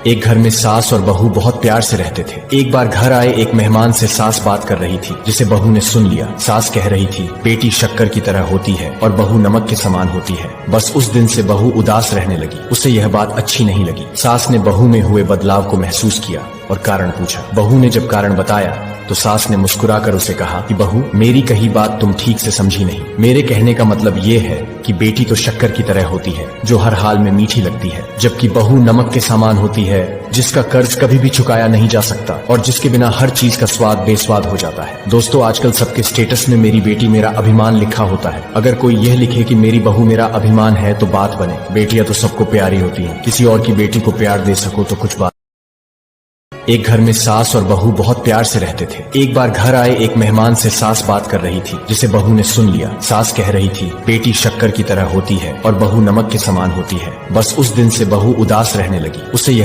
एक घर में सास और बहू बहुत प्यार से रहते थे। एक बार घर आए एक मेहमान से सास बात कर रही थी, जिसे बहू ने सुन लिया। सास कह रही थी, बेटी शक्कर की तरह होती है और बहू नमक के समान होती है। बस उस दिन से बहू उदास रहने लगी। उसे यह बात अच्छी नहीं लगी। सास ने बहू में हुए बदलाव को महसूस किया और कारण पूछा। बहू ने जब कारण बताया तो सास ने मुस्कुराकर उसे कहा कि बहू, मेरी कही बात तुम ठीक से समझी नहीं। मेरे कहने का मतलब ये है कि बेटी तो शक्कर की तरह होती है, जो हर हाल में मीठी लगती है, जबकि बहू नमक के समान होती है, जिसका कर्ज कभी भी चुकाया नहीं जा सकता और जिसके बिना हर चीज का स्वाद बेस्वाद हो जाता है। दोस्तों, आजकल सबके स्टेटस में मेरी बेटी मेरा अभिमान लिखा होता है। अगर कोई यह लिखे कि मेरी बहू मेरा अभिमान है तो बात बने। बेटियां तो सबको प्यारी होती हैं, किसी और की बेटी को प्यार दे सको तो कुछ बात। एक घर में सास और बहू बहुत प्यार से रहते थे। एक बार घर आए एक मेहमान से सास बात कर रही थी, जिसे बहू ने सुन लिया। सास कह रही थी, बेटी शक्कर की तरह होती है और बहू नमक के समान होती है। बस उस दिन से बहू उदास रहने लगी। उसे यह